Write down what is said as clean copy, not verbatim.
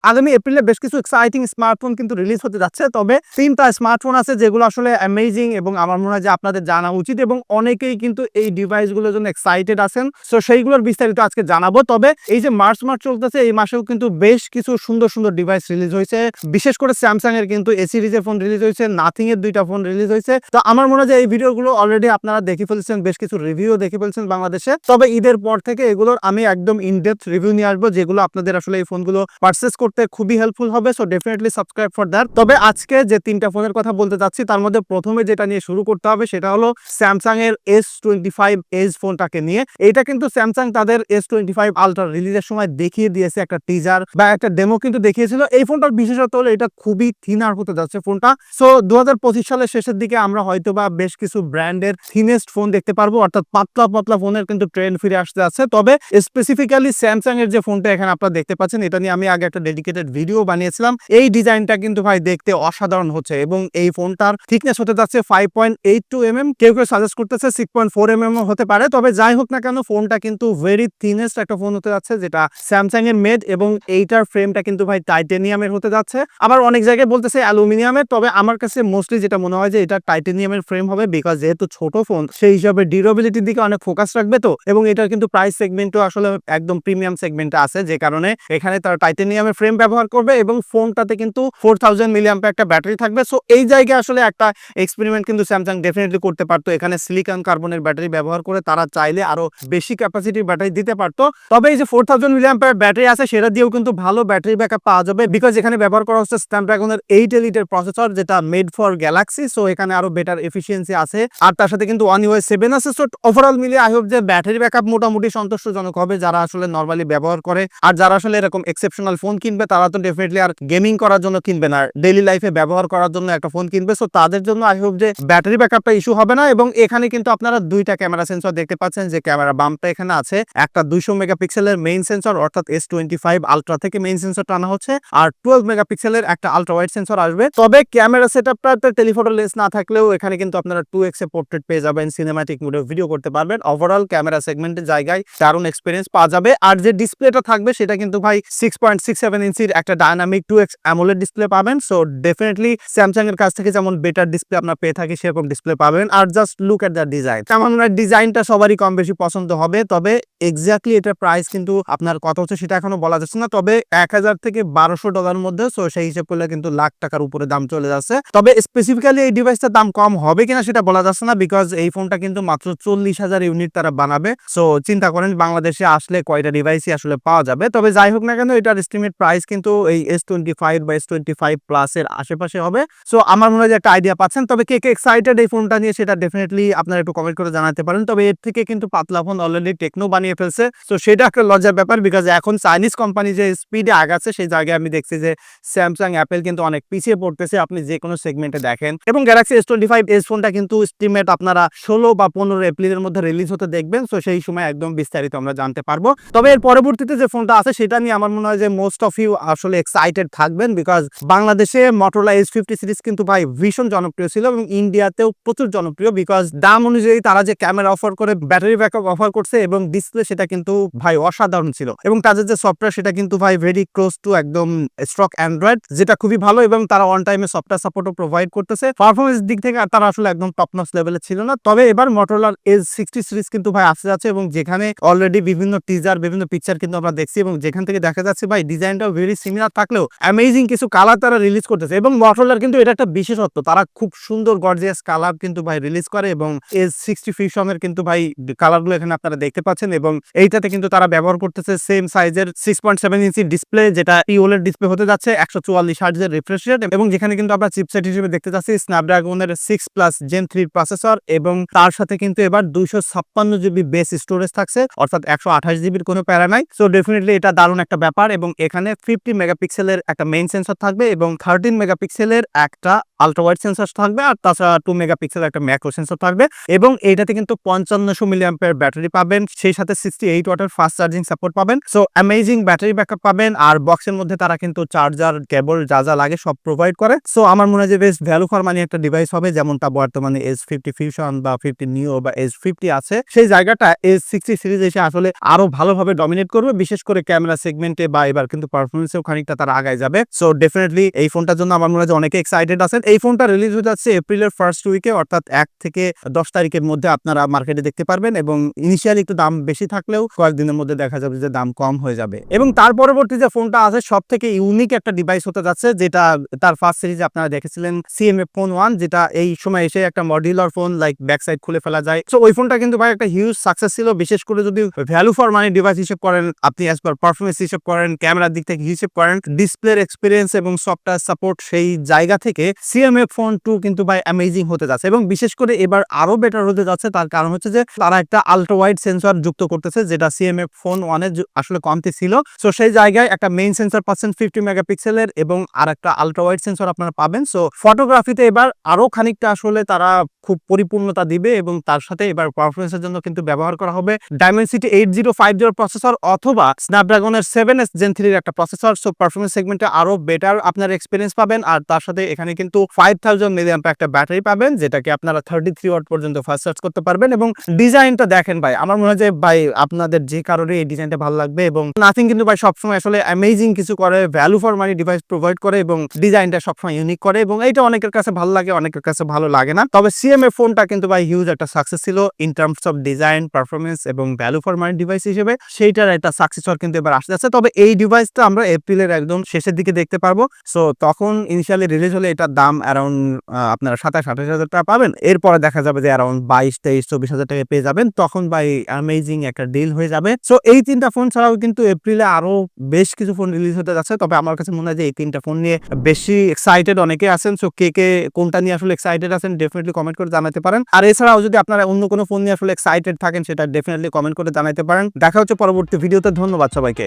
আগামী এপ্রিলে বেশ কিছু এক্সাইটিং স্মার্টফোন কিন্তু রিলিজ হতে যাচ্ছে। তবে ৩ টা স্মার্টফোন আছে যেগুলো আসলে অ্যামেজিং এবং আমার মনে হয় যে আপনাদের জানা উচিত এবং অনেকেই কিন্তু এই ডিভাইসগুলোর জন্য এক্সাইটেড আছেন। সো সেইগুলোর বিস্তারিত আজকে জানাবো। তবে এই যে মার্চ মাস চলতেছে, এই মাসেও কিন্তু বেশ কিছু সুন্দর, সুন্দর ডিভাইস রিলিজ হয়েছে। বিশেষ করে স্যামসাং এর কিন্তু এ সিরিজের ফোন রিলিজ হয়েছে, নাথিং এর ২ টা ফোন রিলিজ হয়েছে। তো আমার মনে হয় যে এই ভিডিওগুলো অলরেডি আপনারা দেখে ফেলছেন, বেশ কিছু রিভিউ দেখে ফেলছেন বাংলাদেশে। তবে ঈদের পর থেকে এগুলোর আমি একদম ইনডেপথ রিভিউ নিয়ে আসবো, যেগুলো আপনাদের আসলে এই ফোনগুলো পারচেজ করতে খুবই হেল্পফুল হবে। So definitely subscribe for that. তবে আজকে যে ৩ টা ফোনের কথা বলতে যাচ্ছি, তার মধ্যে প্রথমে যেটা নিয়ে শুরু করতে হবে সেটা হলো স্যামসাং এর S25 এজ ফোনটাকে নিয়ে। এটা কিন্তু স্যামসাং তাদের S25 আলট্রা রিলিজের সময় দেখিয়ে দিয়েছে, একটা টিজার বা একটা ডেমো কিন্তু দেখিয়েছিল। এই ফোনটার বিশেষত্ব হলো এটা খুবই থিনার হতে যাচ্ছে ফোনটা। সো 2025 সালের শেষের দিকে আমরা হয়তোবা বেশ কিছু ব্র্যান্ডের থিনেস্ট ফোন দেখতে পারবো, অর্থাৎ পাতলা পাতলা ফোনের কিন্তু ট্রেন্ড ফিরে আসতে যাচ্ছে। তবে স্পেসিফিক্যালি স্যামসাং এর যে ফোনটা এখানে আপনারা দেখতে পাচ্ছেন, এটা নিয়ে আমি আগে একটা ডেডিকেটেড ভিডিও বানিয়েছিলাম। এই ডিজাইনটা কিন্তু ভাই দেখতে অসাধারণ হচ্ছে এবং এই ফোনটার থিকনেস হতে যাচ্ছে 5.82 mm, কেউ কেউ সাজেস্ট করতেছে 6.4 mm হতে পারে। তবে যাই হোক না কেন, ফোনটা কিন্তু ভেরি থিনেস্ট একটা ফোন হতে যাচ্ছে, যেটা স্যামসাং এর মেড, এবং এইটার ফ্রেমটা কিন্তু ভাই টাইটেনিয়ামের হতে যাচ্ছে। আবার অনেক জায়গায় বলতেছে অ্যালুমিনিয়ামের। তবে আমার কাছে মোস্টলি যেটা মনে হয় যে এটা টাইটেনিয়ামের ফ্রেম হবে, বিকজ যেহেতু ছোট ফোন সেই হিসাবে ডিউরেবিলিটির দিকে অনেক ফোকাস রাখবে। তো এবং এটার কিন্তু প্রাইস সেগমেন্টও আসলে একদম প্রিমিয়াম সেগমেন্টে আছে, যে কারণে এখানে তার টাইটেনিয়ামের ফ্রেম ব্যবহার করবে এবং ফোনটাতে কিন্তু 4000 মিলিঅ্যাম্পিয়ার একটা ব্যাটারি থাকবে। সো এই জায়গায় আসলে একটা এক্সপেরিমেন্ট কিন্তু স্যামসাং ডেফিনেটলি করতে পারতো। এখানে সিলিকন কার্বনের ব্যাটারি ব্যবহার করে তারা চাইলে আরো বেশি ক্যাপাসিটির ব্যাটারি দিতে পারতো। তবে এই যে 4000 মিলিঅ্যাম্পিয়ার ব্যাটারি আছে, সেটা দিয়েও কিন্তু ভালো ব্যাটারি ব্যাকআপ পাওয়া যাবে, বিকজ এখানে ব্যবহার করা হচ্ছে স্ন্যাপড্রাগনের 8 এলিটের প্রসেসর, যেটা মেড ফর গ্যালাক্সি। সো এখানে আরো বেটার এফিসিয়েন্সি আছে, আর তার সাথে কিন্তু One UI 7 আছে। সো ওভারঅল মিলিয়ে আই হোপ যে ব্যাটারি ব্যাকআপ মোটামুটি সন্তুষ্টজনক হবে যারা আসলে নরমালি ব্যবহার করে। আর যারা আসলে এরকম এক্সেপশনাল ফোন কিনবে, তারা তো ডেফিনেটলি আর গেমিং করার জন্য কিনবে না, ডেইলি লাইফে ব্যবহার করার জন্য একটা ফোন কিনবে। সো তাদের জন্য আই হোপ যে ব্যাটারি ব্যাকআপটা ইস্যু হবে না। এবং এখানে কিন্তু আপনারা 2টা ক্যামেরা সেন্সর দেখতে পাচ্ছেন, যে ক্যামেরা বাম্পটা এখানে আছে, একটা 200 মেগাপিক্সেলের মেইন সেন্সর, অর্থাৎ S25 আলট্রা থেকে মেইন সেন্সরটা আনা হচ্ছে, আর 12 মেগাপিক্সেলের একটা আলট্রা ওয়াইড সেন্সর আসবে। তবে ক্যামেরা সেটআপটাতে টেলিফটো লেন্স না থাকলেও এখানে কিন্তু আপনারা 2x এ পোর্ট্রেট পেয়ে যাবেন, সিনেম্যাটিক মোডে ভিডিও করতে পারবেন। ওভারঅল ক্যামেরা সেগমেন্টের জায়গায় দারুণ এক্সপেরিয়েন্স পাওয়া যাবে। আর যে ডিসপ্লেটা থাকবে সেটা কিন্তু ভাই 6.67 ইঞ্চির একটা ডায়নামিক 2x অ্যামোলেড ডিসপ্লে পাবেন। সো ডেফিনেটলি স্যামসাং এর কাছ থেকে যেমন বেটার ডিসপ্লে আপনারা পেয়ে থাকি, সেরকম ডিসপ্লে পাবেন। আর just look at the design, আমার মনে হয় ডিজাইনটা সবারই কম বেশি পছন্দ হবে। তবে এক্স্যাক্টলি এটার প্রাইস কিন্তু আপনার কত হচ্ছে সেটা এখনো বলা যাচ্ছে না। তবে $1000 থেকে $1200 মধ্যে, সো সেই হিসেব করলে কিন্তু লাখ টাকার উপরে দাম চলে যাচ্ছে। তবে স্পেসিফিক্যালি এই ডিভাইসটার দাম কম হবে কিনা সেটা বলা যাচ্ছে না, বিকজ এই ফোনটা কিন্তু মাত্র 40,000 ইউনিট তারা বানাবে। সো চিন্তা করেন বাংলাদেশে আসলে কয়টা ডিভাইসই আসলে পাওয়া যাবে। তবে যাই হোক না কেন, এটার এস্টিমেট প্রাইস কিন্তু এই S25 বা S25 প্লাস এর আশেপাশে হবে। সো আমার মনে হয় যে একটা আইডিয়া পাচ্ছেন। তবে কে কে এক্সাইটেড এই ফোনটা নিয়ে সেটা ডেফিনেটলি আপনারা একটু কমেন্ট করে জানাতে পারেন। তবে এর থেকে কিন্তু পাতলা ফোন অলরেডি টেকনো বানিয়ে ফেলছে। সো সেটা একটা লজ্জার ব্যাপার, বিকজ এখন চাইনিজ কোম্পানি যে স্পিডে আগাচ্ছে, সেই জায়গায় আমি দেখছি যে স্যামসাং অ্যাপেল কিন্তু অনেক পিছিয়ে পড়তেছে, আপনি যে কোনো সেগমেন্টে দেখেন। এবং গ্যালাক্সি S25 এস ফোনটা কিন্তু এস্টিমেট আপনারা 16 বা 15 এপ্রিলের মধ্যে রিলিজ হতে দেখবেন। সো সেই সময় একদম বিস্তারিত আমরা জানতে পারবো। তবে এর পরবর্তীতে যে ফোনটা আছে সেটা নিয়ে আমার মনে হয় যে মোস্ট অফ ইউ আসলে এক্সাইটেড থাকবেন, বিকজ বাংলাদেশে Motorola H50 সিরিজ কিন্তু ভাই ভীষণ জনপ্রিয় ছিল এবং ইন্ডিয়াতেও প্রচুর জনপ্রিয়, বিকজ দাম অনুযায়ী তারা যে ক্যামেরা অফার করে, ব্যাটারি ব্যাকআপ অফার করছে এবং ডিসপ্লে, সেটা কিন্তু ভাই অসাধারণ ছিল। এবং তাদের যে সফটওয়্যার সেটা কিন্তু ভাই ভেরি ক্লোজ টু একদম স্টক অ্যান্ড্রয়েড, যেটা খুবই ভালো, এবং তারা অন টাইমে সফটওয়্যার সাপোর্টও প্রোভাইড করতেছে। পারফরমেন্স দিক থেকে তারা আসলে একদম টপ নচ লেভেলে ছিল না। তবে এবার Motorola H60 সিরিজ কিন্তু ভাই আসতে যাচ্ছে, এবং যেখানে অলরেডি বিভিন্ন টিজার, বিভিন্ন পিকচার কিন্তু আমরা দেখছি, এবং যেখান থেকে দেখা যাচ্ছে ভাই ডিজাইনটাও ভেরি সিমিলার থাকলেও অ্যামেজিং কিছু কালার তারা রিলিজ করতেছে। এবং Motorola কিন্তু এটা একটা বিশেষত্ব, তারা খুব সুন্দর গর্জিয়াস কালার কিন্তু ভাই রিলিজ করে, এবং H60 ফিউশনের কিন্তু ভাই কালারগুলো এখানে আপনারা দেখতে পাচ্ছেন। এবং এইটাতে কিন্তু তারা ব্যবহার করতেছে সেম সাইজের 6.7 ইঞ্চি ডিসপ্লে, যেটা OLED ডিসপ্লে হতে যাচ্ছে, 144 হার্টজের রিফ্রেশ রেট, এবং যেখানে কিন্তু আমরা চিপসেট হিসেবে দেখতে যাচ্ছি স্ন্যাপড্রাগনের 6+ Gen 3 প্রসেসর, এবং তার সাথে কিন্তু এবার 256 জিবি বেস স্টোরেজ থাকছে, অর্থাৎ 128 জিবির কোনো প্যারা নাই। সো ডেফিনেটলি এটা দারুণ একটা ব্যাপার। এবং এখানে 50 মেগাপিক্সেলের একটা মেইন সেন্সর থাকবে এবং 13 মেগাপিক্সেলের একটা আলট্রা ওয়াইড সেন্সর থাকবে, আর তাছাড়া 2 মেগাপিক্সেল একটা ম্যাক্রো সেন্সর থাকবে, এবং এইটাতে কিন্তু 5500 মিলি অ্যাম্পিয়ার ব্যাটারি পাবেন, সেই সাথে 68 ওয়াটের ফাস্ট চার্জিং সাপোর্ট পাবেন। সো অ্যামেজিং ব্যাটারি ব্যাকআপ পাবেন, আর বক্সের মধ্যে তারা কিন্তু চার্জার, কেবল যা লাগে সব প্রোভাইড করে। সো আমার মনে হয় যে বেশ ভ্যালু ফর মানি একটা ডিভাইস হবে, যেমনটা বর্তমানে S50 ফিউশন বা 50 নিও বা S50 আছে, সেই জায়গাটা S60 সিরিজ এসে আসলে আরো ভালোভাবে ডমিনেট করবে, বিশেষ করে ক্যামেরা সেগমেন্টে, বা এবার কিন্তু পারফরমেন্সেও খানিকটা তারা আগায় যাবে। সো ডেফিনেটলি এই ফোনটার জন্য আমার মনে হয় যে অনেকে এক্সাইটেড আছেন। এই ফোনটা রিলিজ হয়ে যাচ্ছে এপ্রিলের ফার্স্ট উইকে, অর্থাৎ 1 থেকে 10 তারিখের মধ্যে আপনারা মার্কেটে দেখতে পারবেন, এবং ইনিশিয়ালি একটু দাম বেশি থাকলেও কয়েকদিনের মধ্যে দেখা যাবে যে দাম কম হয়ে যাবে। এবং তার পরবর্তী যে ফোনটা আছে সব থেকে ইউনিক একটা ডিভাইস হতে যাচ্ছে, যেটা তার ফার্স্ট সিরিজে আপনারা দেখেছিলেন CMF Phone 1, যেটা এই সময় এসে একটা modular phone, like back side খুলে ফেলা যায়। সো ওই ফোনটা কিন্তু ভাই একটা হিউজ সাকসেস ছিল, বিশেষ করে যদি ভ্যালু ফর মানি ডিভাইস হিসেব করেন, আপনি অ্যাজ পার পারফরমেন্স হিসেব করেন, ক্যামেরার দিক থেকে হিসেব করেন, ডিসপ্লের এক্সপিরিয়েন্স এবং সফটওয়্যার সাপোর্ট, সেই জায়গা থেকে CMF Phone 2 কিন্তু ভাই অ্যামেজিং হতে যাচ্ছে, এবং বিশেষ করে এবার আরো বেটার হতে যাচ্ছে। তার কারণ হচ্ছে যে তারা একটা আলট্রা ওয়াইড সেন্সর যুক্ত করতেছে, যেটা CMF Phone 1 এর আসলে কমতি ছিল। সো সেই জায়গায় একটা মেইন সেন্সর পাচ্ছেন 50 মেগাপিক্সেলের, এবং আর একটা আলট্রা ওয়াইড সেন্সর আপনারা পাবেন। সো ফটোগ্রাফিতে এবার আরো খানিকটা আসলে তারা খুব পরিপূর্ণতা দিবে, এবং তার সাথে এবার পারফরমেন্সের জন্য কিন্তু ব্যবহার করা হবে Dimensity 8050 প্রসেসর অথবা স্ন্যাপড্রাগনের 7S Gen 3 এর একটা প্রসেসর। সো পারফরমেন্স সেগমেন্টে আরো বেটার আপনার এক্সপেরিয়েন্স পাবেন, আর তার সাথে এখানে কিন্তু 5000 মিলি অ্যাম্পিয়ার একটা ব্যাটারি পাবেন, যেটাকে আপনারা 33 ওয়াট পর্যন্ত ফাস্ট চার্জ করতে পারবেন। এবং ডিজাইনটা দেখেন ভাই, আমার মনে হয় যে ভাই আপনাদের যে কারণে এই ডিজাইনটা ভালো লাগবে, এবং নাথিং কিন্তু ভাই সবসময় আসলে অ্যামেজিং কিছু করে, value for money device provide করে, এবং ডিজাইনটা সবসময় ইউনিক করে, এবং এইটা অনেকের কাছে ভালো লাগে, অনেকের কাছে ভালো লাগে না। তবে CMF ফোনটা কিন্তু ভাই হিউজ একটা সাকসেস ছিল in terms of design, performance এবং ভ্যালু ফর মানি ডিভাইস হিসেবে, সেইটার একটা সাকসেসর কিন্তু এবার আসতে যাচ্ছে। তবে এই ডিভাইসটা আমরা এপ্রিলের একদম শেষের দিকে দেখতে পারবো। সো তখন ইনিশিয়ালি রিলিজ হলে এটার দাম অ্যারাউন্ড আপনারা 27-28 হাজার টাকা পাবেন, এরপরে দেখা যাবে যে অ্যারাউন্ড 22-23-24 হাজার টাকা পেয়ে যাবেন, তখন ভাই অ্যামেজিং একটা ডিল হয়ে যাবে। সো এই তিনটা ফোন ছাড়াও কিন্তু এপ্রিলে আরো বেশ কিছু ফোন রিলিজ হতে যাচ্ছে, তবে আমার কাছে মনে হয় যে এই তিনটা ফোন নিয়ে বেশি এক্সাইটেড অনেকে আছেন। সো কে কোনটা নিয়ে আসলে এক্সাইটেড আছেন ডেফিনেটলি কমেন্ট করে জানাতে পারেন, আর এছাড়াও যদি আপনারা অন্য কোনো ফোন নিয়ে আসলে এক্সাইটেড থাকেন সেটা ডেফিনেটলি কমেন্ট করে জানাতে পারেন। দেখা হচ্ছে পরবর্তী ভিডিওতে, ধন্যবাদ সবাইকে।